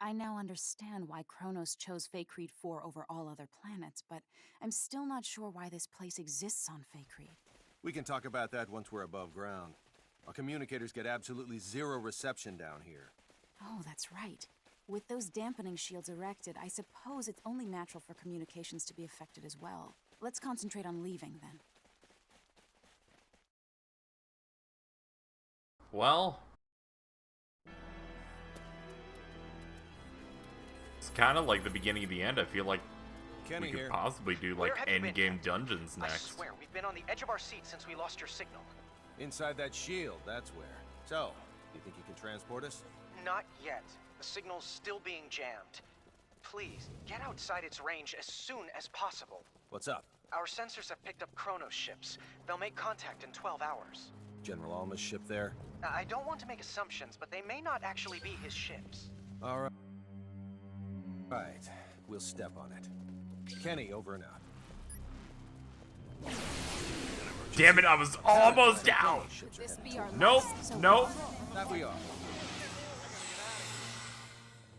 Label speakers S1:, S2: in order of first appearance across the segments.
S1: I now understand why Kronos chose Feycreed 4 over all other planets, but I'm still not sure why this place exists on Feycreed.
S2: We can talk about that once we're above ground. Our communicators get absolutely zero reception down here.
S1: Oh, that's right. With those dampening shields erected, I suppose it's only natural for communications to be affected as well. Let's concentrate on leaving, then.
S3: Well, it's kind of like the beginning of the end. I feel like
S2: Kenny
S3: we could
S2: here.
S3: possibly do like endgame dungeons next.
S4: I swear, we've been on the edge of our seats since we lost your signal.
S2: Inside that shield, that's where. So, you think you can transport us?
S4: Not yet. The signal's still being jammed. Please, get outside its range as soon as possible.
S2: What's up?
S4: Our sensors have picked up Kronos ships. They'll make contact in 12 hours.
S2: General Alma's ship there?
S4: I don't want to make assumptions, but they may not actually be his ships.
S2: All right. Right. We'll step on it. Kenny, over and out.
S3: Damn it, I was almost out!
S1: This be our
S3: Nope,
S1: last, so
S3: nope.
S2: That we are.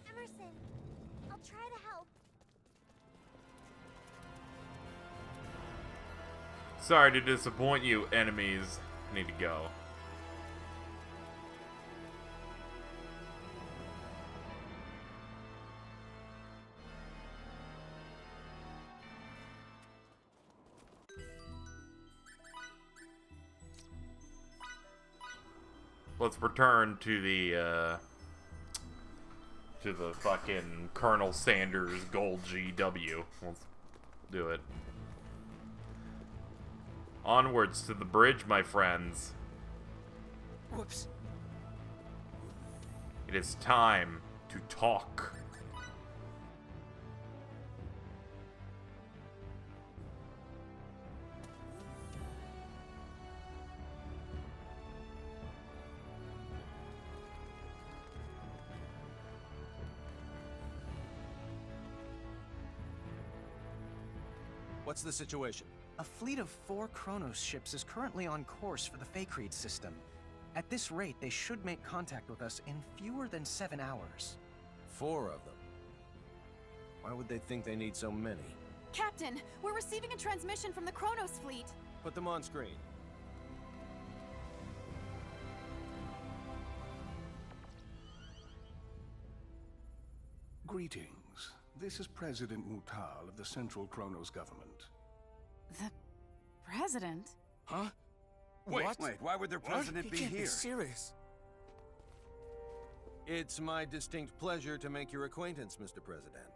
S5: Emerson, I'll try to help.
S3: Sorry to disappoint you, enemies. I need to go. Let's return to the fucking Colonel Sanders Gold GW. Let's do it. Onwards to the bridge, my friends.
S4: Whoops.
S3: It is time to talk.
S2: What's the situation?
S4: A fleet of 4 Kronos ships is currently on course for the Feycreed system. At this rate, they should make contact with us in fewer than 7 hours.
S2: 4 of them. Why would they think they need so many?
S1: Captain, we're receiving a transmission from the Kronos fleet.
S2: Put them on screen.
S6: Greetings. This is President Mutal of the Central Kronos government.
S1: The president?
S7: Huh?
S6: Wait,
S7: Why would their president
S6: He
S7: be
S6: can't
S7: here?
S6: be serious.
S2: It's my distinct pleasure to make your acquaintance, Mr. President.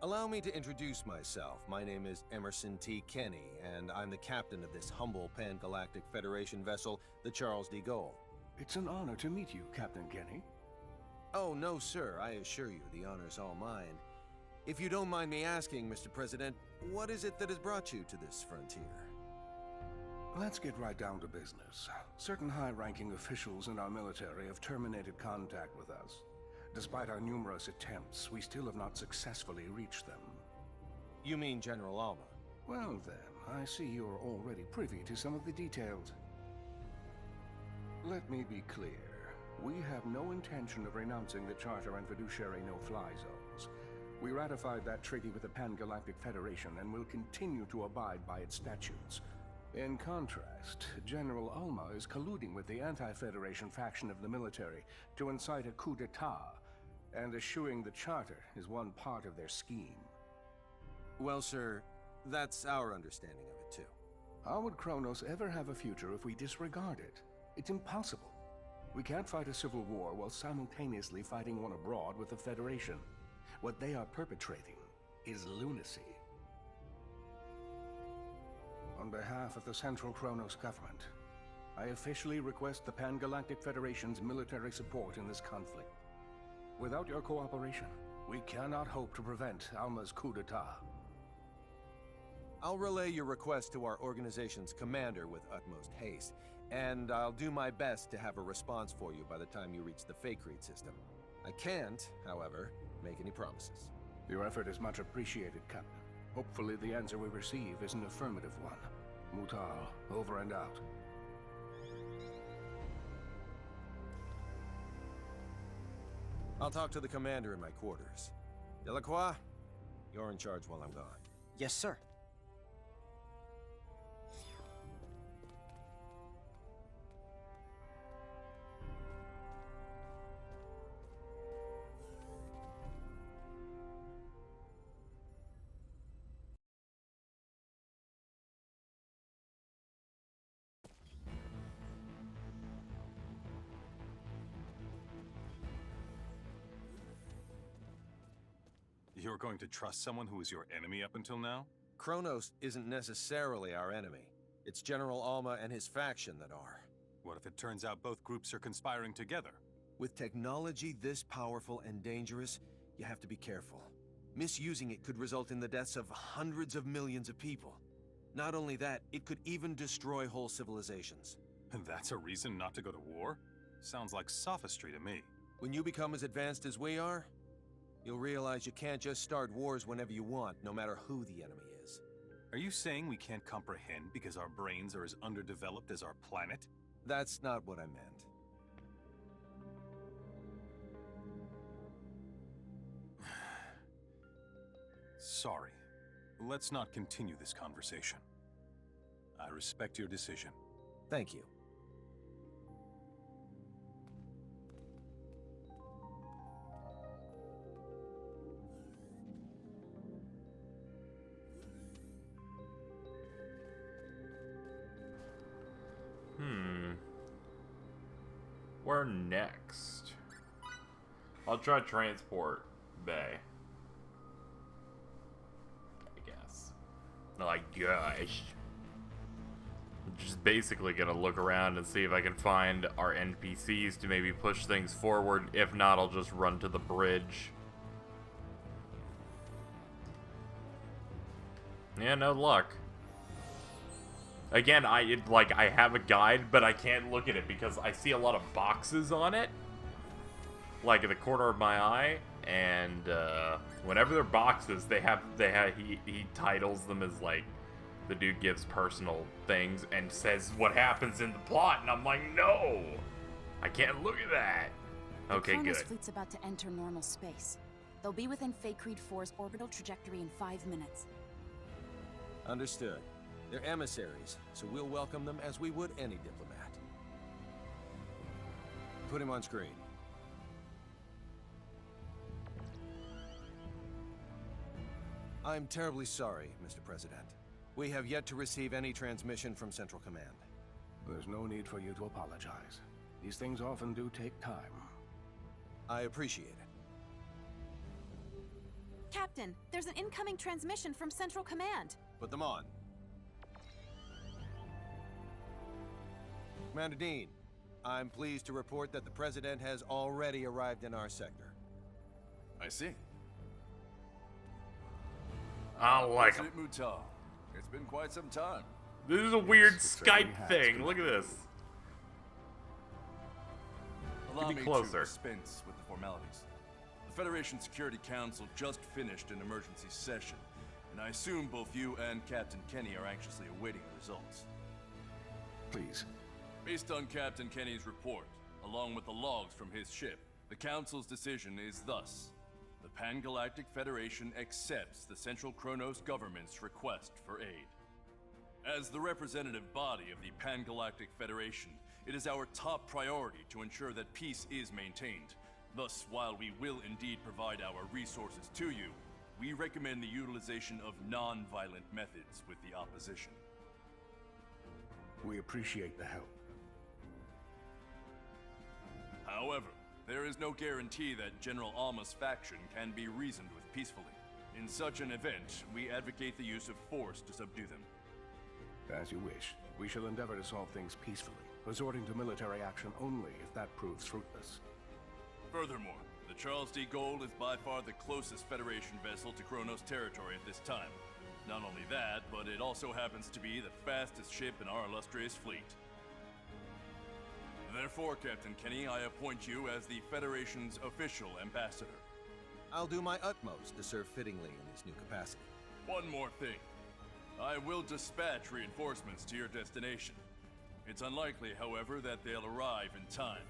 S2: Allow me to introduce myself. My name is Emerson T. Kenny, and I'm the captain of this humble Pan-Galactic Federation vessel, the Charles de Gaulle.
S6: It's an honor to meet you, Captain Kenny.
S2: Oh, no, sir. I assure you, the honor's all mine. If you don't mind me asking, Mr. President, what is it that has brought you to this frontier?
S6: Let's get right down to business. Certain high-ranking officials in our military have terminated contact with us. Despite our numerous attempts, we still have not successfully reached them.
S2: You mean General Alma?
S6: Well then, I see you're already privy to some of the details. Let me be clear. We have no intention of renouncing the Charter and fiduciary no-fly zones. We ratified that treaty with the Pan-Galactic Federation and will continue to abide by its statutes. In contrast, General Alma is colluding with the anti-Federation faction of the military to incite a coup d'etat, and eschewing the Charter is one part of their scheme.
S2: Well, sir, that's our understanding of it, too.
S6: How would Kronos ever have a future if we disregard it? It's impossible. We can't fight a civil war while simultaneously fighting one abroad with the Federation. What they are perpetrating is lunacy. On behalf of the Central Kronos government, I officially request the Pan-Galactic Federation's military support in this conflict. Without your cooperation, we cannot hope to prevent Alma's coup d'etat.
S2: I'll relay your request to our organization's commander with utmost haste, and I'll do my best to have a response for you by the time you reach the Feycreed system. I can't, however, make any promises.
S6: Your effort is much appreciated, Captain. Hopefully the answer we receive is an affirmative one. Mutal, over and out.
S2: I'll talk to the commander in my quarters. Delacroix, you're in charge while I'm gone.
S4: Yes, sir.
S7: You're going to trust someone who was your enemy up until now?
S2: Kronos isn't necessarily our enemy. It's General Alma and his faction that are.
S7: What if it turns out both groups are conspiring together?
S2: With technology this powerful and dangerous, you have to be careful. Misusing it could result in the deaths of hundreds of millions of people. Not only that, it could even destroy whole civilizations.
S7: And that's a reason not to go to war? Sounds like sophistry to me.
S2: When you become as advanced as we are, you'll realize you can't just start wars whenever you want, no matter who the enemy is.
S7: Are you saying we can't comprehend because our brains are as underdeveloped as our planet?
S2: That's not what I meant.
S7: Sorry. Let's not continue this conversation. I respect your decision.
S2: Thank you.
S3: Where next? I'll try transport bay. I guess. I'm just basically gonna look around and see if I can find our NPCs to maybe push things forward. If not, I'll just run to the bridge. Yeah, no luck. Again, I have a guide, but I can't look at it because I see a lot of boxes on it, like in the corner of my eye, and whenever they're boxes, he titles them as like, the dude gives personal things and says what happens in the plot, and I'm like, no, I can't look at that. Okay,
S1: the Kronos
S3: good.
S1: fleet's about to enter normal space. They'll be within Faithlessness 4's orbital trajectory in 5 minutes.
S2: Understood. They're emissaries, so we'll welcome them as we would any diplomat. Put him on screen. I'm terribly sorry, Mr. President. We have yet to receive any transmission from Central Command.
S6: There's no need for you to apologize. These things often do take time.
S2: I appreciate it.
S1: Captain, there's an incoming transmission from Central Command.
S2: Put them on. Commander Dean, I'm pleased to report that the President has already arrived in our sector.
S8: I see.
S3: I don't like him.
S8: President Mutal, it's been quite some time.
S3: This is a weird
S6: it certainly
S3: Skype
S6: has
S3: thing.
S6: been.
S3: Look at this.
S8: Allow
S3: me
S8: me
S3: closer.
S8: to dispense with the formalities. The Federation Security Council just finished an emergency session, and I assume both you and Captain Kenny are anxiously awaiting the results.
S6: Please.
S8: Based on Captain Kenny's report, along with the logs from his ship, the Council's decision is thus. The Pan-Galactic Federation accepts the Central Kronos government's request for aid. As the representative body of the Pan-Galactic Federation, it is our top priority to ensure that peace is maintained. Thus, while we will indeed provide our resources to you, we recommend the utilization of non-violent methods with the opposition.
S6: We appreciate the help.
S8: However, there is no guarantee that General Alma's faction can be reasoned with peacefully. In such an event, we advocate the use of force to subdue them.
S6: As you wish. We shall endeavor to solve things peacefully, resorting to military action only if that proves fruitless.
S8: Furthermore, the Charles D. Gold is by far the closest Federation vessel to Kronos territory at this time. Not only that, but it also happens to be the fastest ship in our illustrious fleet. Therefore, Captain Kenny, I appoint you as the Federation's official ambassador.
S2: I'll do my utmost to serve fittingly in this new capacity.
S8: One more thing. I will dispatch reinforcements to your destination. It's unlikely, however, that they'll arrive in time.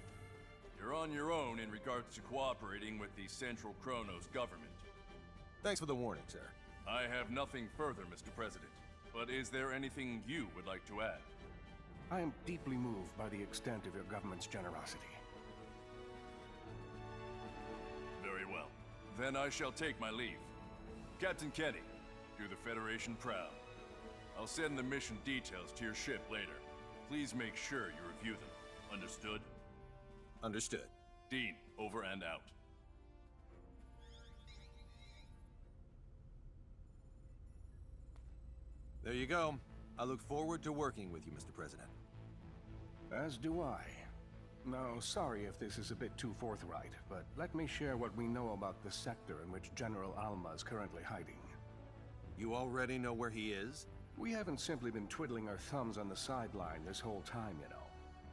S8: You're on your own in regards to cooperating with the Central Kronos government.
S2: Thanks for the warning, sir.
S8: I have nothing further, Mr. President. But is there anything you would like to add?
S6: I am deeply moved by the extent of your government's generosity.
S8: Very well. Then I shall take my leave. Captain Kenny, do the Federation proud. I'll send the mission details to your ship later. Please make sure you review them. Understood?
S2: Understood.
S8: Dean, over and out.
S2: There you go. I look forward to working with you, Mr. President.
S6: As do I. Now, sorry if this is a bit too forthright, but let me share what we know about the sector in which General Alma is currently hiding.
S2: You already know where he is?
S6: We haven't simply been twiddling our thumbs on the sideline this whole time, you know.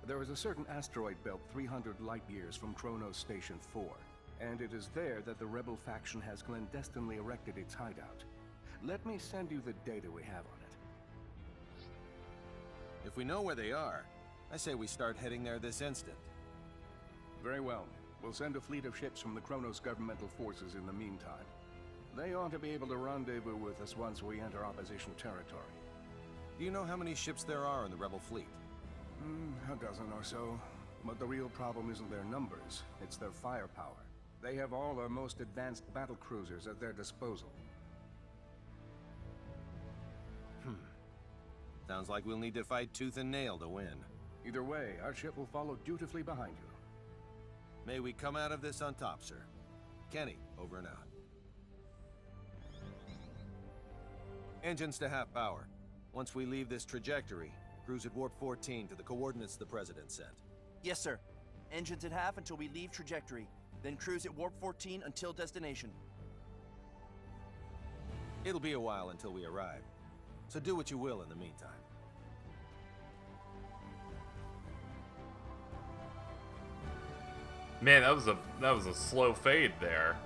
S6: There is a certain asteroid belt 300 light-years from Kronos Station 4, and it is there that the rebel faction has clandestinely erected its hideout. Let me send you the data we have on it.
S2: If we know where they are, I say we start heading there this instant.
S6: Very well. We'll send a fleet of ships from the Kronos governmental forces in the meantime. They ought to be able to rendezvous with us once we enter opposition territory.
S2: Do you know how many ships there are in the rebel fleet?
S6: A dozen or so. But the real problem isn't their numbers, it's their firepower. They have all our most advanced battle cruisers at their disposal.
S2: Sounds like we'll need to fight tooth and nail to win.
S6: Either way, our ship will follow dutifully behind you.
S2: May we come out of this on top, sir. Kenny, over and out. Engines to half power. Once we leave this trajectory, cruise at warp 14 to the coordinates the President sent.
S9: Yes, sir. Engines at half until we leave trajectory. Then cruise at warp 14 until destination.
S2: It'll be a while until we arrive, so do what you will in the meantime.
S3: Man, that was a slow fade there.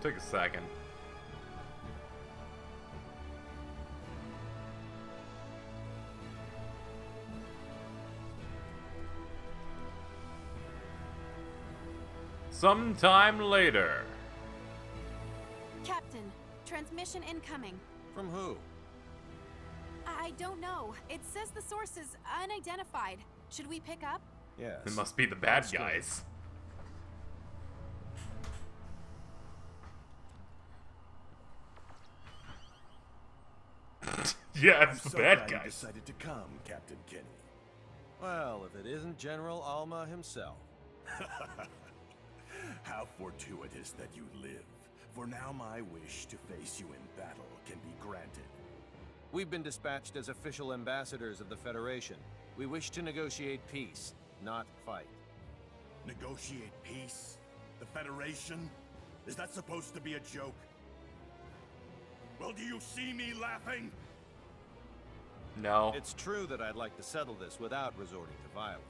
S3: Took a second. Sometime later.
S1: Captain, transmission incoming.
S2: From who?
S1: I don't know. It says the source is unidentified. Should we pick up?
S2: Yes.
S3: It must be the bad guys. Yeah, it's the bad guys.
S10: Decided to come, Captain Kenny.
S2: Well, if it isn't General Alma himself.
S10: How fortuitous that you live. For now my wish to face you in battle can be granted.
S2: We've been dispatched as official ambassadors of the Federation. We wish to negotiate peace, not fight.
S10: Negotiate peace? The Federation? Is that supposed to be a joke? Well, do you see me laughing?
S3: No.
S2: It's true that I'd like to settle this without resorting to violence.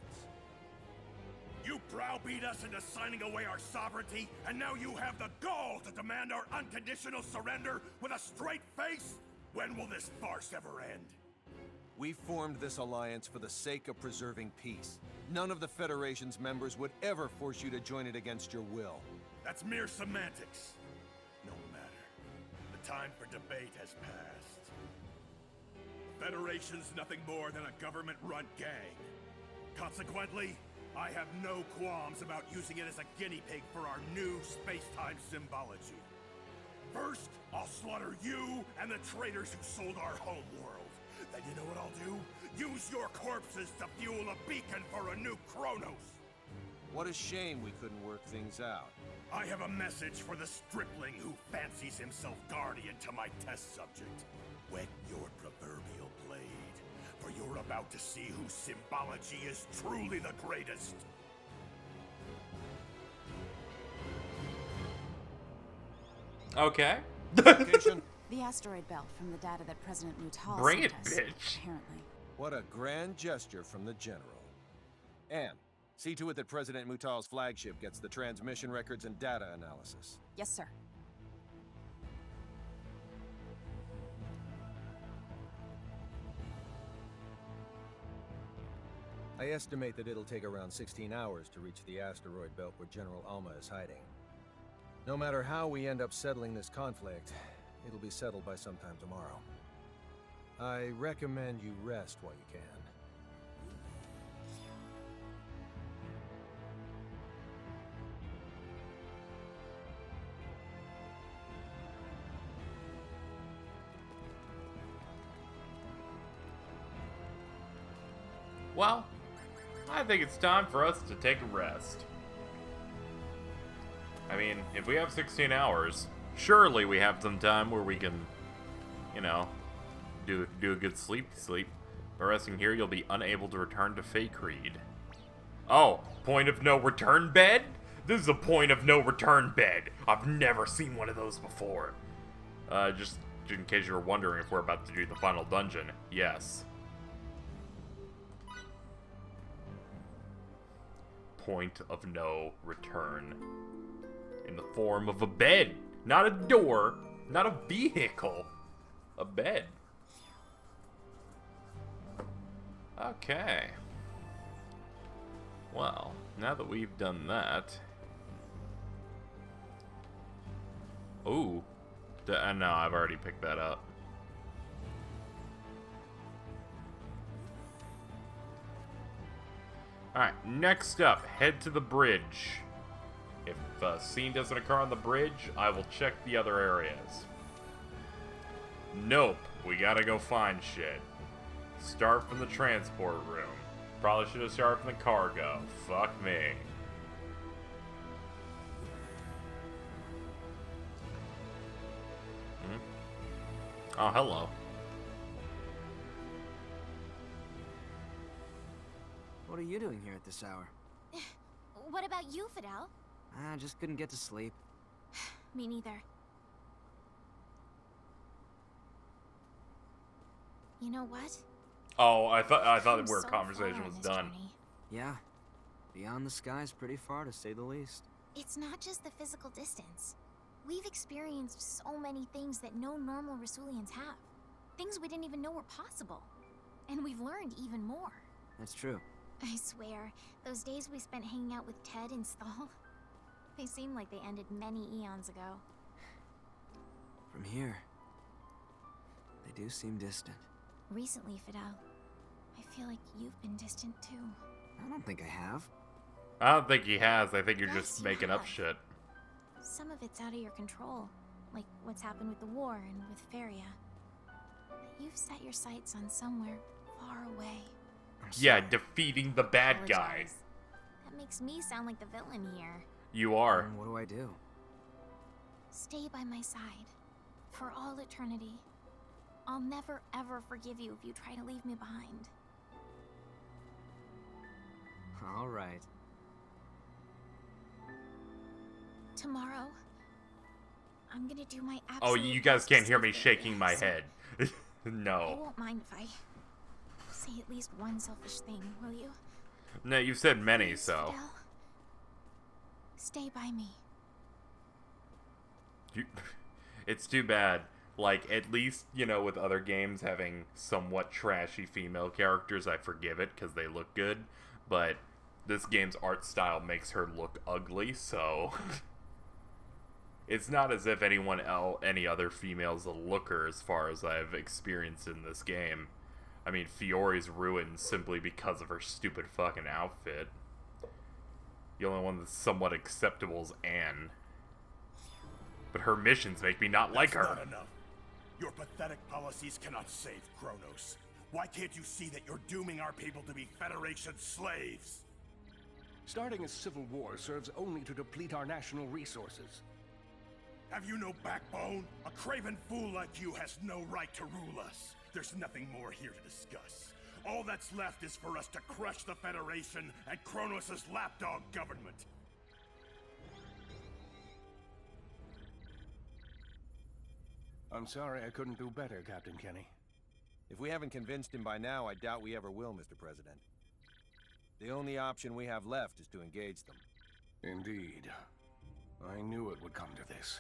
S10: You browbeat us into signing away our sovereignty, and now you have the gall to demand our unconditional surrender with a straight face? When will this farce ever end?
S2: We formed this alliance for the sake of preserving peace. None of the Federation's members would ever force you to join it against your will.
S10: That's mere semantics. No matter. The time for debate has passed. The Federation's nothing more than a government-run gang. Consequently, I have no qualms about using it as a guinea pig for our new space-time symbology. First, I'll slaughter you and the traitors who sold our home world. Then you know what I'll do? Use your corpses to fuel a beacon for a new Kronos!
S2: What a shame we couldn't work things out.
S10: I have a message for the stripling who fancies himself guardian to my test subject. Wet your proverbial blade, for you're about to see whose symbology is truly the greatest.
S3: Okay.
S2: Location?
S1: The asteroid belt from the data that President Mutal
S3: Bring
S1: sent
S3: it,
S1: us,
S3: bitch.
S1: apparently.
S2: What a grand gesture from the General. Anne, see to it that President Mutal's flagship gets the transmission records and data analysis.
S1: Yes, sir.
S2: I estimate that it'll take around 16 hours to reach the asteroid belt where General Alma is hiding. No matter how we end up settling this conflict, it'll be settled by sometime tomorrow. I recommend you rest while you can.
S3: Well, I think it's time for us to take a rest. I mean, if we have 16 hours, surely we have some time where we can, you know, do a good sleep. By resting here, you'll be unable to return to Faithlessness. Oh, point of no return bed? This is a point of no return bed. I've never seen one of those before. Just in case you were wondering if we're about to do the final dungeon, yes. Point of no return. In the form of a bed. Not a door. Not a vehicle. A bed. Okay. Well, now that we've done that... Ooh. No, I've already picked that up. Alright, next up, head to the bridge. If a scene doesn't occur on the bridge, I will check the other areas. Nope, we gotta go find shit. Start from the transport room. Probably should have started from the cargo. Fuck me. Oh, hello.
S11: What are you doing here at this hour?
S5: What about you, Fidel?
S11: I just couldn't get to sleep.
S5: Me neither. You know what?
S3: Oh, I thought our conversation was done.
S11: Yeah. Beyond the sky's pretty far, to say the least.
S5: It's not just the physical distance. We've experienced so many things that no normal Rasulians have. Things we didn't even know were possible. And we've learned even more.
S11: That's true.
S5: I swear, those days we spent hanging out with Ted and Stahl, they seem like they ended many eons ago.
S11: From here, they do seem distant.
S5: Recently, Fidel, I feel like you've been distant too.
S11: I don't think I have.
S3: I don't think he has. I think you're
S5: Yes,
S3: just
S5: you
S3: making up
S5: have.
S3: shit.
S5: Some of it's out of your control, like what's happened with the war and with Feria. But you've set your sights on somewhere far away.
S3: Yeah, defeating the bad guy.
S5: Apologize. That makes me sound like the villain here.
S3: You are.
S11: And what do I do?
S5: Stay by my side. For all eternity. I'll never ever forgive you if you try to leave me behind.
S11: All right.
S5: Tomorrow, I'm gonna do my absolute
S3: Oh, you guys
S5: best
S3: can't
S5: to
S3: hear me
S5: save
S3: shaking my
S5: Faithless.
S3: head.
S5: I
S3: No.
S5: won't mind if I say at least one selfish thing, will you?
S3: No, you've said many,
S5: Please,
S3: so.
S5: Fidel, stay by me.
S3: It's too bad. Like, at least, you know, with other games having somewhat trashy female characters, I forgive it because they look good. But this game's art style makes her look ugly, so... It's not as if any other female's a looker as far as I've experienced in this game. I mean, Fiore's ruined simply because of her stupid fucking outfit. The only one that's somewhat acceptable is Anne. But her missions make me not like her.
S10: That's not enough. Your pathetic policies cannot save Kronos. Why can't you see that you're dooming our people to be Federation slaves?
S6: Starting a civil war serves only to deplete our national resources.
S10: Have you no backbone? A craven fool like you has no right to rule us. There's nothing more here to discuss. All that's left is for us to crush the Federation and Kronos' lapdog government.
S6: I'm sorry I couldn't do better, Captain Kenny.
S2: If we haven't convinced him by now, I doubt we ever will, Mr. President. The only option we have left is to engage them.
S6: Indeed. I knew it would come to this.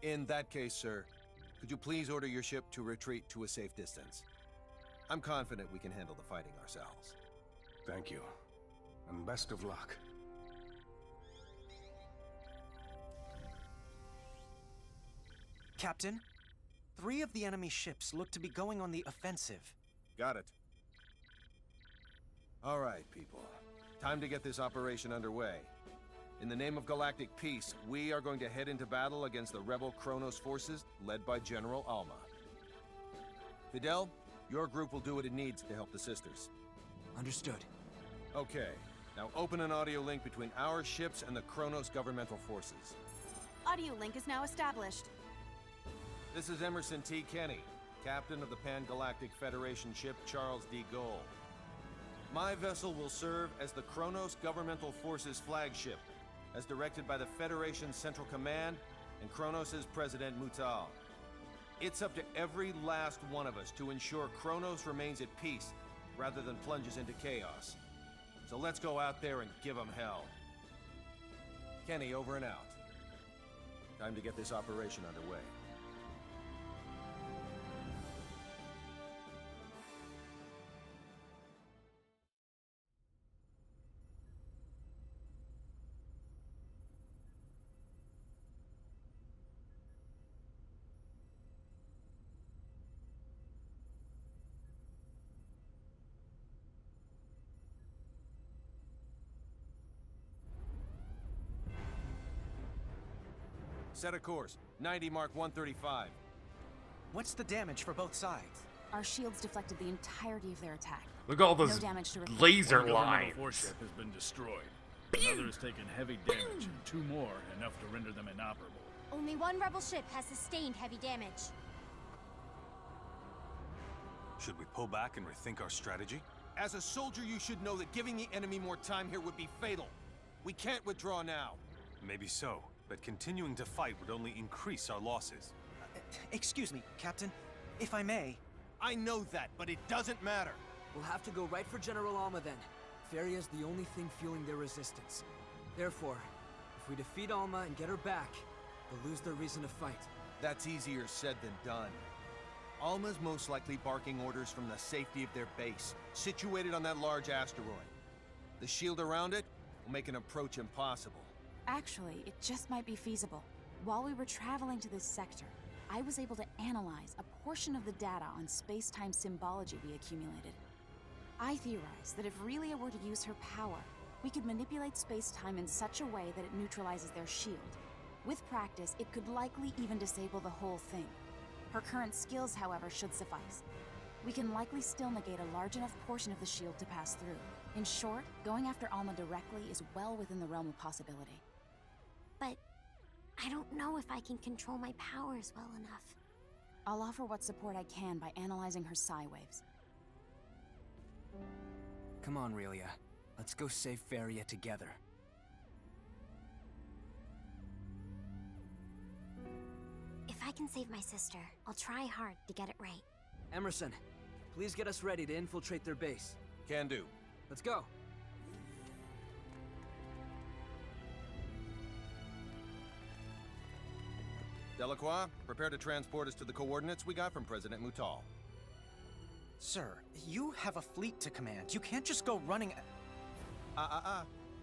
S2: In that case, sir, could you please order your ship to retreat to a safe distance? I'm confident we can handle the fighting ourselves.
S6: Thank you. And best of luck.
S4: Captain, 3 of the enemy ships look to be going on the offensive.
S2: Got it. All right, people. Time to get this operation underway. In the name of galactic peace, we are going to head into battle against the rebel Kronos forces led by General Alma. Fidel, your group will do what it needs to help the sisters.
S11: Understood.
S2: Okay, now open an audio link between our ships and the Kronos governmental forces.
S1: Audio link is now established.
S2: This is Emerson T. Kenny, captain of the Pan-Galactic Federation ship Charles D. Gold. My vessel will serve as the Kronos governmental forces flagship, as directed by the Federation's Central Command and Kronos' President Mutal. It's up to every last one of us to ensure Kronos remains at peace, rather than plunges into chaos. So let's go out there and give them hell. Kenny, over and out. Time to get this operation underway. Set a course. 90 Mark 135.
S4: What's the damage for both sides?
S1: Our shields deflected the entirety of their attack.
S3: Look at all those
S1: No damage to report.
S3: laser
S10: One
S3: lines.
S10: governmental warship has been destroyed. Another has taken heavy damage, and 2 more enough to render them inoperable.
S12: Only 1 rebel ship has sustained heavy damage.
S7: Should we pull back and rethink our strategy?
S2: As a soldier, you should know that giving the enemy more time here would be fatal. We can't withdraw now.
S7: Maybe so, but continuing to fight would only increase our losses.
S4: Excuse me, Captain. If I may...
S2: I know that, but it doesn't matter.
S11: We'll have to go right for General Alma then. Feria's the only thing fueling their resistance. Therefore, if we defeat Alma and get her back, they'll lose their reason to fight.
S2: That's easier said than done. Alma's most likely barking orders from the safety of their base, situated on that large asteroid. The shield around it will make an approach impossible.
S1: Actually, it just might be feasible. While we were traveling to this sector, I was able to analyze a portion of the data on space-time symbology we accumulated. I theorized that if Relia were to use her power, we could manipulate space-time in such a way that it neutralizes their shield. With practice, it could likely even disable the whole thing. Her current skills, however, should suffice. We can likely still negate a large enough portion of the shield to pass through. In short, going after Alma directly is well within the realm of possibility.
S12: But I don't know if I can control my powers well enough.
S1: I'll offer what support I can by analyzing her psi waves.
S11: Come on, Relia. Let's go save Feria together.
S12: If I can save my sister, I'll try hard to get it right.
S11: Emerson, please get us ready to infiltrate their base.
S2: Can do.
S11: Let's go.
S2: Delacroix, prepare to transport us to the coordinates we got from President Mutal.
S4: Sir, you have a fleet to command. You can't just go running...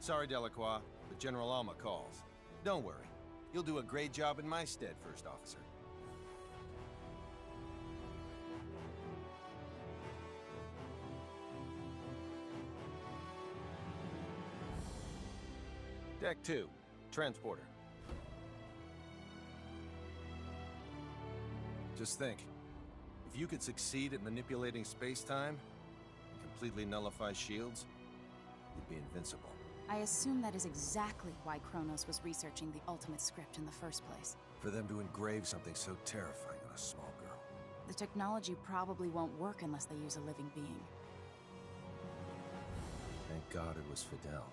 S2: Sorry, Delacroix, but General Alma calls. Don't worry. You'll do a great job in my stead, First Officer. Deck 2, transporter. Just think, if you could succeed at manipulating space-time, completely nullify shields, you'd be invincible.
S1: I assume that is exactly why Kronos was researching the ultimate script in the first place.
S2: For them to engrave something so terrifying on a small girl.
S1: The technology probably won't work unless they use a living being.
S2: Thank God it was Fidel.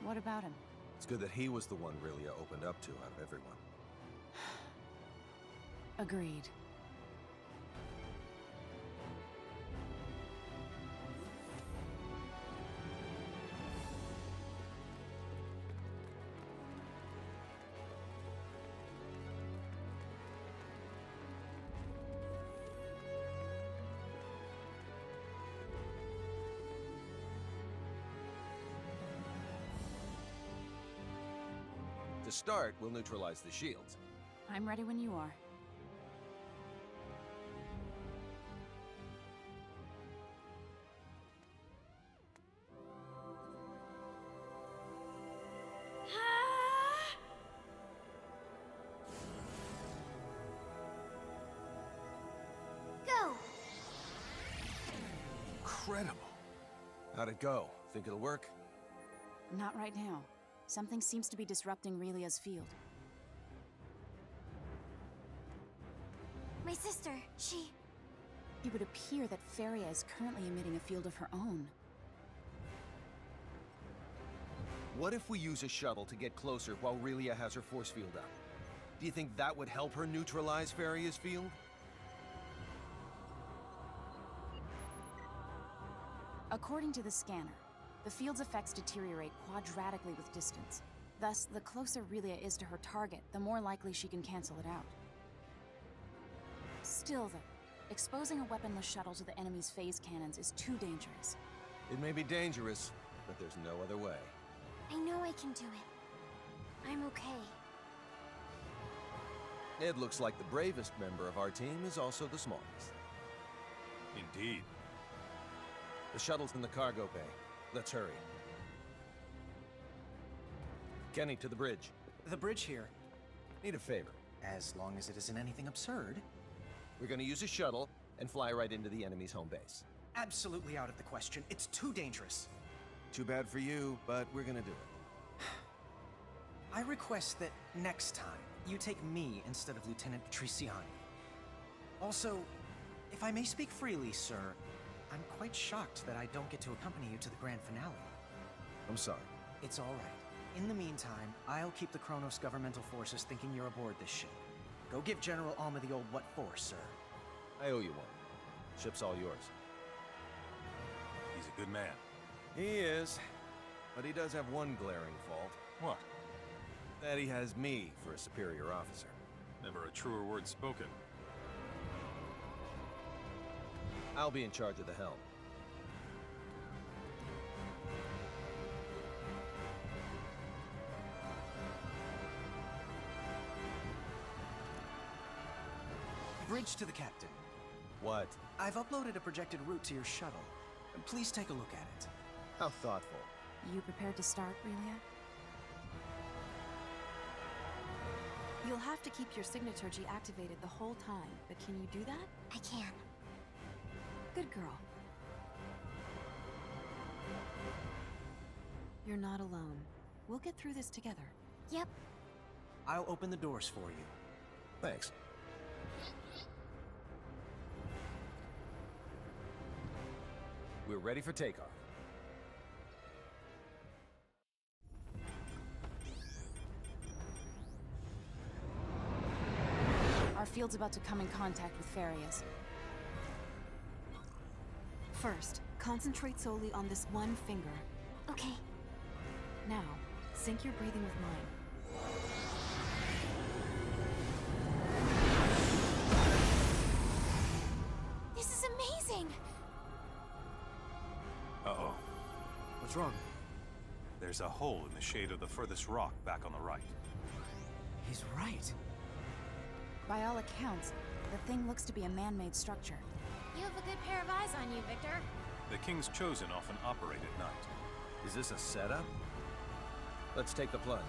S1: What about him?
S2: It's good that he was the one Relia opened up to out of everyone.
S1: Agreed.
S2: To start, we'll neutralize the shields.
S1: I'm ready when you are.
S5: Go!
S2: Incredible. How'd it go? Think it'll work?
S1: Not right now. Something seems to be disrupting Relia's field.
S12: My sister, she...
S1: It would appear that Feria is currently emitting a field of her own.
S2: What if we use a shuttle to get closer while Relia has her force field up? Do you think that would help her neutralize Feria's field?
S1: According to the scanner, the field's effects deteriorate quadratically with distance. Thus, the closer Relia is to her target, the more likely she can cancel it out. Still, though, exposing a weaponless shuttle to the enemy's phase cannons is too dangerous.
S2: It may be dangerous, but there's no other way.
S12: I know I can do it. I'm okay.
S2: It looks like the bravest member of our team is also the smallest.
S7: Indeed.
S2: The shuttle's in the cargo bay. Let's hurry. Kenny, to the bridge.
S4: The bridge here.
S2: Need a favor.
S4: As long as it isn't anything absurd.
S2: We're gonna use a shuttle and fly right into the enemy's home base.
S4: Absolutely out of the question. It's too dangerous.
S2: Too bad for you, but we're gonna do it.
S4: I request that next time, you take me instead of Lieutenant Triciani. Also, if I may speak freely, sir, I'm quite shocked that I don't get to accompany you to the grand finale.
S2: I'm sorry.
S4: It's all right. In the meantime, I'll keep the Kronos governmental forces thinking you're aboard this ship. Go give General Alma the old what for, sir.
S2: I owe you one. Ship's all yours.
S7: He's a good man.
S2: He is, but he does have one glaring fault.
S7: What?
S2: That he has me for a superior officer.
S7: Never a truer word spoken.
S2: I'll be in charge of the helm.
S4: Bridge to the captain.
S2: What?
S4: I've uploaded a projected route to your shuttle. Please take a look at it.
S2: How thoughtful.
S1: You prepared to start, Relia?
S13: You'll have to keep your signaturgy activated the whole time, but can you do that?
S12: I can.
S13: Good girl. You're not alone. We'll get through this together.
S12: Yep.
S4: I'll open the doors for you.
S2: Thanks. We're ready for takeoff.
S1: Our field's about to come in contact with Feria's.
S13: First, concentrate solely on this one finger.
S12: Okay.
S13: Now, sync your breathing with mine.
S5: This is amazing!
S7: Uh-oh.
S11: What's wrong?
S7: There's a hole in the shade of the furthest rock back on the right.
S11: He's right.
S1: By all accounts, the thing looks to be a man-made structure.
S5: You have a good pair of eyes on you, Victor.
S7: The King's Chosen often operate at night.
S2: Is this a setup? Let's take the plunge.